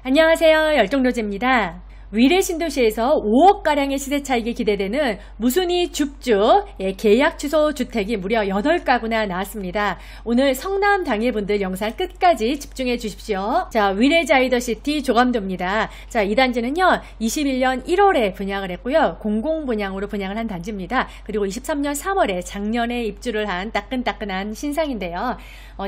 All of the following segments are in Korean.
안녕하세요. 열정로제입니다. 위례 신도시에서 5억가량의 시세 차익이 기대되는 무순이 줍줍 계약 취소 주택이 무려 8가구나 나왔습니다. 오늘 성남 당일분들 영상 끝까지 집중해 주십시오. 자, 위례 자이더시티 조감도입니다. 자, 이 단지는요 21년 1월에 분양을 했고요, 공공분양으로 분양을 한 단지입니다. 그리고 23년 3월에 작년에 입주를 한 따끈따끈한 신상인데요.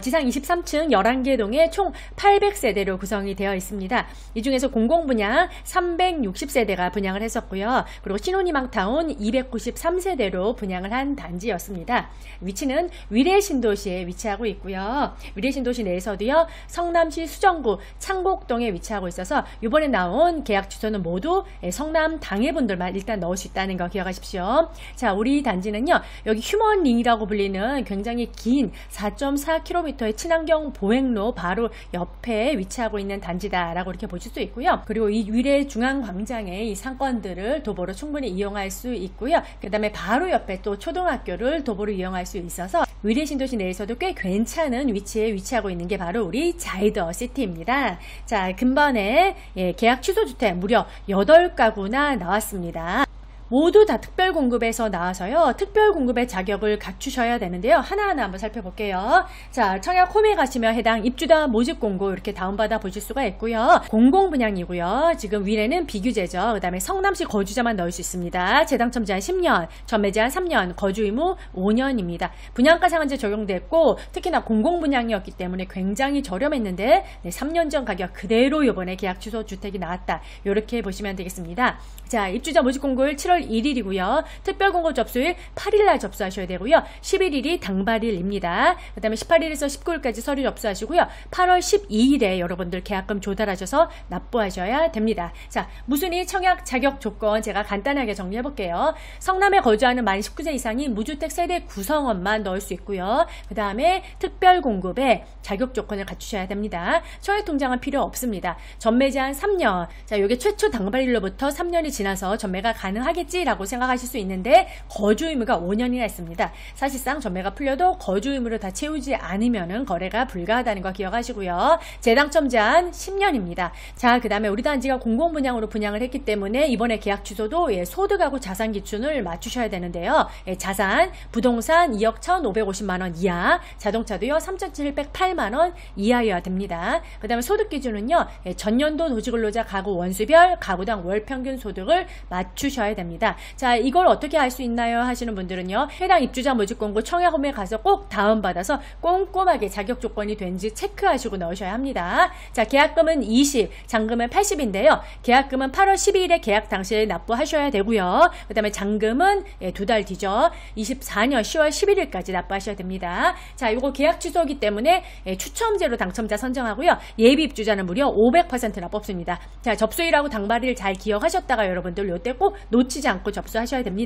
지상 23층 11개 동에 총 800세대로 구성이 되어 있습니다. 이 중에서 공공분양 360세대가 분양을 했었고요. 그리고 신혼희망타운 293세대로 분양을 한 단지였습니다. 위치는 위례 신도시에 위치하고 있고요. 위례 신도시 내에서도요, 성남시 수정구 창곡동에 위치하고 있어서 이번에 나온 계약 취소는 모두 성남 당해분들만 일단 넣을 수 있다는 거 기억하십시오. 자, 우리 단지는요, 여기 휴먼링이라고 불리는 굉장히 긴 4.4km의 친환경 보행로 바로 옆에 위치하고 있는 단지다라고 이렇게 보실 수 있고요. 그리고 이 위례 중앙광장의 이 상권들을 도보로 충분히 이용할 수 있고요. 그 다음에 바로 옆에 또 초등학교를 도보로 이용할 수 있어서 위례 신도시 내에서도 꽤 괜찮은 위치에 위치하고 있는 게 바로 우리 자이더시티입니다. 자, 근본에 계약 취소 주택 무려 8가구나 나왔습니다. 모두 다 특별공급에서 나와서요, 특별공급의 자격을 갖추셔야 되는데요. 하나하나 한번 살펴볼게요. 자, 청약 홈에 가시면 해당 입주자 모집 공고 이렇게 다운받아 보실 수가 있고요. 공공분양이고요. 지금 위례는 비규제죠. 그 다음에 성남시 거주자만 넣을 수 있습니다. 재당첨 제한 10년, 전매 제한 3년, 거주 의무 5년입니다. 분양가 상한제 적용됐고 특히나 공공분양이었기 때문에 굉장히 저렴했는데 3년 전 가격 그대로 이번에 계약 취소 주택이 나왔다. 이렇게 보시면 되겠습니다. 자, 입주자 모집 공고일 7월 1일이고요. 특별공고 접수일 8일날 접수하셔야 되고요. 11일이 당발일입니다. 그 다음에 18일에서 19일까지 서류 접수하시고요. 8월 12일에 여러분들 계약금 조달하셔서 납부하셔야 됩니다. 자, 무순이 청약 자격 조건 제가 간단하게 정리해 볼게요. 성남에 거주하는 만 19세 이상이 무주택 세대 구성원만 넣을 수 있고요. 그 다음에 특별공급에 자격 조건을 갖추셔야 됩니다. 청약통장은 필요 없습니다. 전매 제한 3년. 자, 이게 최초 당발일로부터 3년이 지나서 전매가 가능하겠지라고 생각하실 수 있는데 거주 의무가 5년이나 있습니다. 사실상 전매가 풀려도 거주 의무를 다 채우지 않으면 거래가 불가하다는 거 기억하시고요. 재당첨 제한 10년입니다. 자, 그 다음에 우리 단지가 공공분양으로 분양을 했기 때문에 이번에 계약 취소도 소득하고 자산 기준을 맞추셔야 되는데요. 자산, 부동산 2억 1,550만원 이하, 자동차도요 3,708만원 이하여야 됩니다. 그 다음에 소득 기준은요, 전년도 도시근로자 가구 원수별 가구당 월평균 소득을 맞추셔야 됩니다. 자, 이걸 어떻게 할 수 있나요 하시는 분들은요, 해당 입주자 모집 공고 청약홈에 가서 꼭 다운받아서 꼼꼼하게 자격 조건이 된지 체크하시고 넣으셔야 합니다. 자, 계약금은 20, 잔금은 80인데요. 계약금은 8월 12일에 계약 당시에 납부하셔야 되고요. 그 다음에 잔금은 2달 뒤죠. 24년 10월 11일까지 납부하셔야 됩니다. 자, 이거 계약 취소이기 때문에 추첨제로 당첨자 선정하고요. 예비 입주자는 무려 500%나 뽑습니다. 자, 접수일하고 당발일 잘 기억하셨다가 여러분들 요때 꼭 놓치지 않고 접수하셔야 됩니다.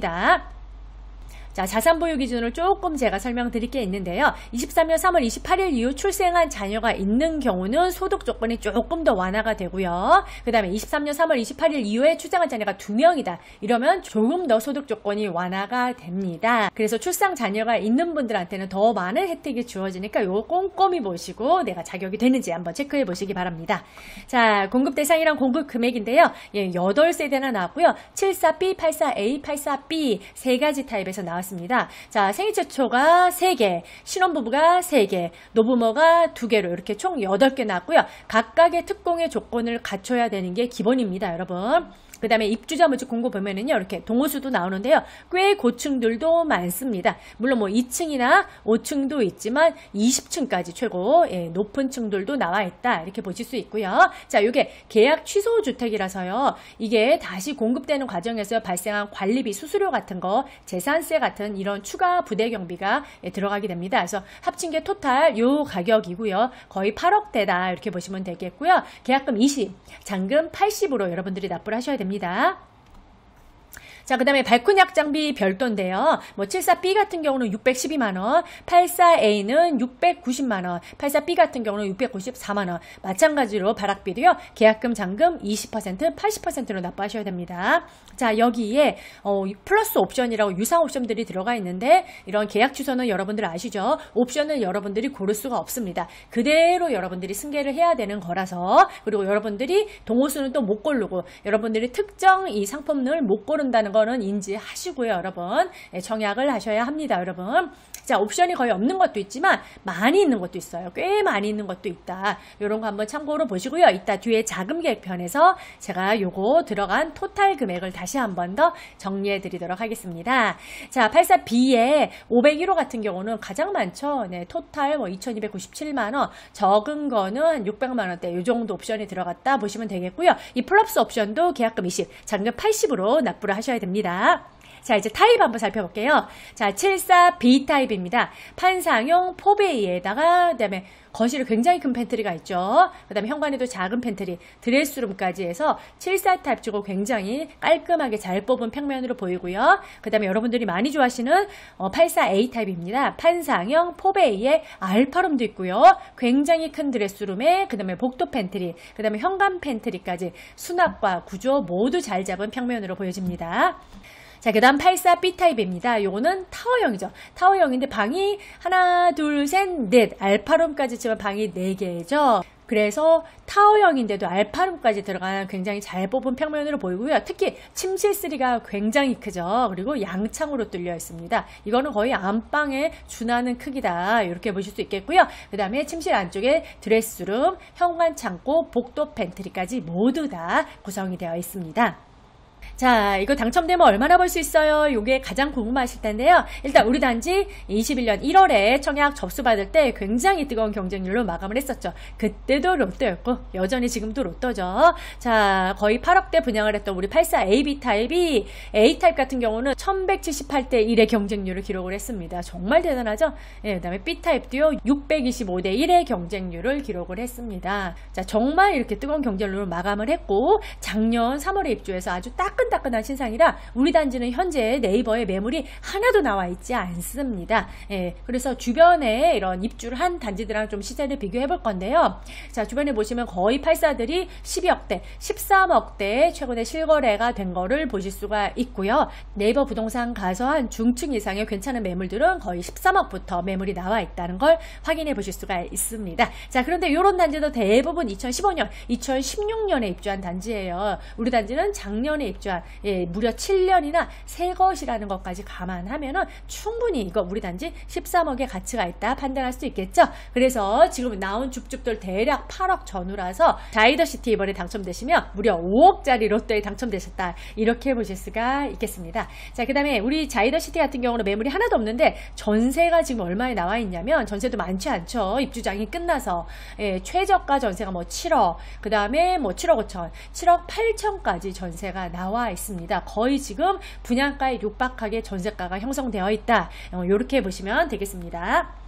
자, 자산 보유 기준을 조금 제가 설명드릴 게 있는데요. 23년 3월 28일 이후 출생한 자녀가 있는 경우는 소득 조건이 조금 더 완화가 되고요. 그 다음에 23년 3월 28일 이후에 출생한 자녀가 2명이다. 이러면 조금 더 소득 조건이 완화가 됩니다. 그래서 출산 자녀가 있는 분들한테는 더 많은 혜택이 주어지니까 요거 꼼꼼히 보시고 내가 자격이 되는지 한번 체크해 보시기 바랍니다. 자, 공급 대상이랑 공급 금액인데요. 8세대나 나왔고요. 74B, 84A, 84B 세 가지 타입에서 나왔습니다. 자, 생애 최초가 3개, 신혼부부가 3개, 노부모가 2개로 이렇게 총 8개 나왔고요. 각각의 특공의 조건을 갖춰야 되는 게 기본입니다, 여러분. 그 다음에 입주자 모집 공고 보면은요, 이렇게 동호수도 나오는데요. 꽤 고층들도 많습니다. 물론 뭐 2층이나 5층도 있지만 20층까지 최고 높은 층들도 나와 있다. 이렇게 보실 수 있고요. 자, 이게 계약 취소 주택이라서요. 이게 다시 공급되는 과정에서 발생한 관리비, 수수료 같은 거, 재산세 같은 이런 추가 부대 경비가 들어가게 됩니다. 그래서 합친 게 토탈 요 가격이고요. 거의 8억대다. 이렇게 보시면 되겠고요. 계약금 20, 잔금 80으로 여러분들이 납부를 하셔야 됩니다. 자, 그 다음에 발코니 확장비 별도인데요. 뭐 74B 같은 경우는 612만원, 84A는 690만원, 84B 같은 경우는 694만원. 마찬가지로 발악비도요. 계약금, 잔금 20%, 80%로 납부하셔야 됩니다. 자, 여기에 플러스 옵션이라고 유상 옵션들이 들어가 있는데 이런 계약 취소는 여러분들 아시죠? 옵션은 여러분들이 고를 수가 없습니다. 그대로 여러분들이 승계를 해야 되는 거라서, 그리고 여러분들이 동호수는 또 못 고르고 여러분들이 특정 이 상품을 못 고른다는 거는 인지하시고요, 여러분. 정약을 하셔야 합니다, 여러분. 자, 옵션이 거의 없는 것도 있지만 많이 있는 것도 있어요. 꽤 많이 있는 것도 있다. 이런 거 한번 참고로 보시고요. 이따 뒤에 자금 계획 편에서 제가 요거 들어간 토탈 금액을 다시 한번 더 정리해 드리도록 하겠습니다. 자, 84B에 501호 같은 경우는 가장 많죠. 네, 토탈 뭐 2297만원, 적은 거는 600만원대 요 정도 옵션이 들어갔다 보시면 되겠고요. 이 플러스 옵션도 계약금 20, 잔금 80으로 납부를 하셔야 됩니다. 자, 이제 타입 한번 살펴볼게요. 자, 74B 타입입니다. 판상용 포베이에다가 그다음에 거실에 굉장히 큰 팬트리가 있죠. 그 다음에 현관에도 작은 팬트리, 드레스룸까지 해서 74 타입 치고 굉장히 깔끔하게 잘 뽑은 평면으로 보이고요. 그 다음에 여러분들이 많이 좋아하시는 84A 타입입니다. 판상형 포베이에 알파룸도 있고요. 굉장히 큰 드레스룸에 그 다음에 복도 팬트리, 그 다음에 현관 팬트리까지 수납과 구조 모두 잘 잡은 평면으로 보여집니다. 자, 그 다음 84B 타입입니다. 요거는 타워형이죠. 타워형인데 방이 하나, 둘, 셋, 넷, 알파룸까지 치면 방이 4개죠. 그래서 타워형인데도 알파룸까지 들어가는 굉장히 잘 뽑은 평면으로 보이고요. 특히 침실3가 굉장히 크죠. 그리고 양창으로 뚫려 있습니다. 이거는 거의 안방에 준하는 크기다. 이렇게 보실 수 있겠고요. 그 다음에 침실 안쪽에 드레스룸, 현관 창고, 복도 팬트리까지 모두 다 구성이 되어 있습니다. 자, 이거 당첨되면 얼마나 벌 수 있어요? 이게 가장 궁금하실 텐데요. 일단 우리 단지 21년 1월에 청약 접수받을 때 굉장히 뜨거운 경쟁률로 마감을 했었죠. 그때도 로또였고 여전히 지금도 로또죠. 자, 거의 8억대 분양을 했던 우리 84AB 타입이 A타입 같은 경우는 1178대 1의 경쟁률을 기록을 했습니다. 정말 대단하죠? 네, 그 다음에 B타입도요 625대 1의 경쟁률을 기록을 했습니다. 자, 정말 이렇게 뜨거운 경쟁률로 마감을 했고 작년 3월에 입주해서 아주 따끈따끈한 신상이라 우리 단지는 현재 네이버에 매물이 하나도 나와 있지 않습니다. 예, 그래서 주변에 이런 입주를 한 단지들랑 좀 시세를 비교해 볼 건데요. 자, 주변에 보시면 거의 84들이 12억대, 13억대 최근에 실거래가 된 거를 보실 수가 있고요. 네이버 부동산 가서 한 중층 이상의 괜찮은 매물들은 거의 13억부터 매물이 나와 있다는 걸 확인해 보실 수가 있습니다. 자, 그런데 이런 단지도 대부분 2015년, 2016년에 입주한 단지예요. 우리 단지는 작년에 입주한 무려 7년이나 새 것이라는 것까지 감안하면은 충분히 이거 우리 단지 13억의 가치가 있다 판단할 수 있겠죠. 그래서 지금 나온 줍줍들 대략 8억 전후라서 자이더시티 이번에 당첨되시면 무려 5억짜리 로또에 당첨되셨다 이렇게 보실 수가 있겠습니다. 자, 그 다음에 우리 자이더시티 같은 경우는 매물이 하나도 없는데 전세가 지금 얼마에 나와 있냐면 전세도 많지 않죠. 입주장이 끝나서 최저가 전세가 뭐 7억, 그 다음에 뭐 7억 5천, 7억 8천까지 전세가 나와 있습니다. 거의 지금 분양가에 육박하게 전세가가 형성되어 있다. 이렇게 보시면 되겠습니다.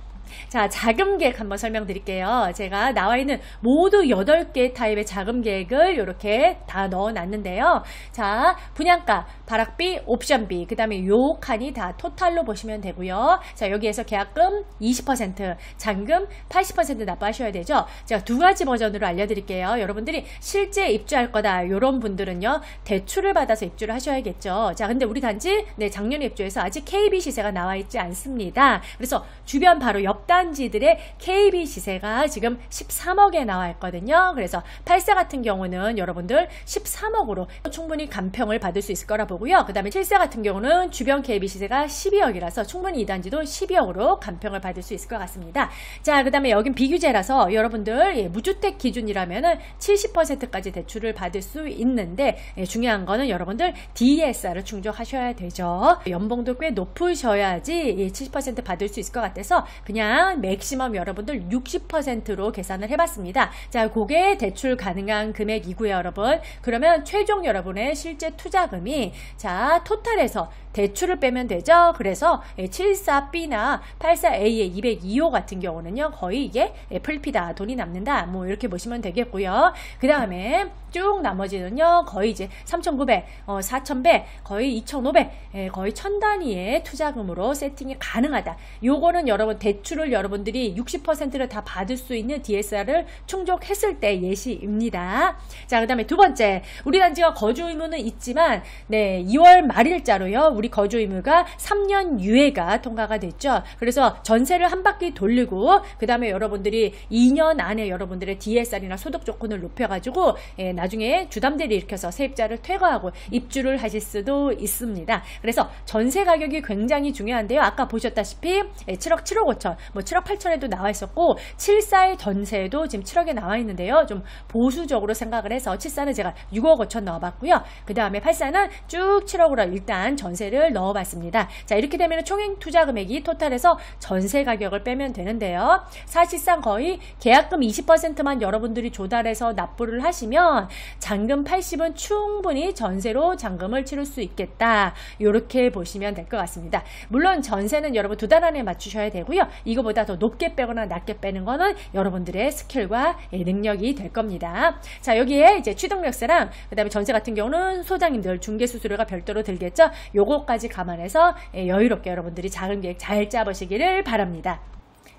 자, 자금 계획 한번 설명드릴게요. 제가 나와 있는 모두 8개 타입의 자금 계획을 이렇게 다 넣어 놨는데요. 자, 분양가, 발악비, 옵션비, 그 다음에 요 칸이 다 토탈로 보시면 되고요. 자, 여기에서 계약금 20%, 잔금 80% 납부하셔야 되죠. 제가 두 가지 버전으로 알려드릴게요. 여러분들이 실제 입주할 거다 이런 분들은요, 대출을 받아서 입주를 하셔야겠죠. 자, 근데 우리 단지 작년에 입주해서 아직 KB 시세가 나와 있지 않습니다. 그래서 주변 바로 옆 단지들의 KB 시세가 지금 13억에 나와 있거든요. 그래서 84 같은 경우는 여러분들 13억으로 충분히 감평을 받을 수 있을 거라 보고요. 그 다음에 74 같은 경우는 주변 KB 시세가 12억이라서 충분히 이 단지도 12억으로 감평을 받을 수 있을 것 같습니다. 자, 그 다음에 여긴 비규제라서 여러분들 무주택 기준이라면은 70%까지 대출을 받을 수 있는데 중요한 거는 여러분들 DSR을 충족하셔야 되죠. 연봉도 꽤 높으셔야지 70% 받을 수 있을 것 같아서 그냥 맥시멈 여러분들 60%로 계산을 해봤습니다. 자, 그게 대출 가능한 금액이고요, 여러분. 그러면 최종 여러분의 실제 투자금이 자, 토탈에서 대출을 빼면 되죠. 그래서 74B나 84A의 202호 같은 경우는요, 거의 이게 풀피다, 돈이 남는다, 뭐 이렇게 보시면 되겠고요. 그 다음에 쭉 나머지는요, 거의 이제 3,900, 4,100, 거의 2,500, 거의 1,000단위의 투자금으로 세팅이 가능하다. 요거는 여러분 대출을 여러분들이 60%를 다 받을 수 있는 DSR을 충족했을 때 예시입니다. 자, 그 다음에 두 번째, 우리 단지가 거주 의무는 있지만 2월 말일자로요, 우리 거주 의무가 3년 유예가 통과가 됐죠. 그래서 전세를 한 바퀴 돌리고 그 다음에 여러분들이 2년 안에 여러분들의 DSR이나 소득 조건을 높여가지고 나중에 주담대를 일으켜서 세입자를 퇴거하고 입주를 하실 수도 있습니다. 그래서 전세 가격이 굉장히 중요한데요. 아까 보셨다시피 7억 7억 5천, 뭐 7억 8천에도 나와 있었고 74의 전세도 지금 7억에 나와 있는데요. 좀 보수적으로 생각을 해서 74는 제가 6억 5천 넣어봤고요. 그 다음에 84는 쭉 7억으로 일단 전세를 넣어봤습니다. 자, 이렇게 되면 총액 투자 금액이 토탈에서 전세 가격을 빼면 되는데요. 사실상 거의 계약금 20%만 여러분들이 조달해서 납부를 하시면 잔금 80은 충분히 전세로 잔금을 치를 수 있겠다. 이렇게 보시면 될 것 같습니다. 물론 전세는 여러분 2달 안에 맞추셔야 되고요. 이거보다 더 높게 빼거나 낮게 빼는 거는 여러분들의 스킬과 능력이 될 겁니다. 자, 여기에 이제 취득력세랑 그 다음에 전세 같은 경우는 소장님들 중개수수료가 별도로 들겠죠. 요거까지 감안해서 여유롭게 여러분들이 자금 계획 잘 짜보시기를 바랍니다.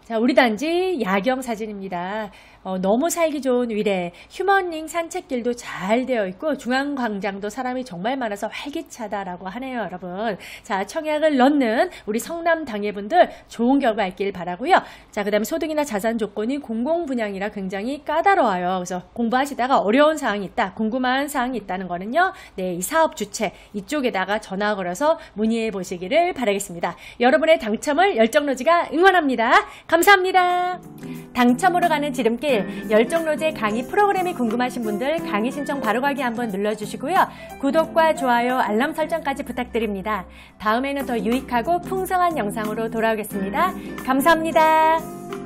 자, 우리 단지 야경 사진입니다. 너무 살기 좋은 위례, 휴먼링 산책길도 잘 되어 있고 중앙광장도 사람이 정말 많아서 활기차다라고 하네요, 여러분. 자, 청약을 넣는 우리 성남 당예분들 좋은 결과 있길 바라고요. 자, 그 다음에 소득이나 자산 조건이 공공분양이라 굉장히 까다로워요. 그래서 공부하시다가 어려운 사항이 있다, 궁금한 사항이 있다는 거는요, 이 사업 주체 이쪽에다가 전화 걸어서 문의해 보시기를 바라겠습니다. 여러분의 당첨을 열정로지가 응원합니다. 감사합니다. 당첨으로 가는 지름길 열정로제 강의 프로그램이 궁금하신 분들 강의 신청 바로가기 한번 눌러주시고요. 구독과 좋아요, 알람 설정까지 부탁드립니다. 다음에는 더 유익하고 풍성한 영상으로 돌아오겠습니다. 감사합니다.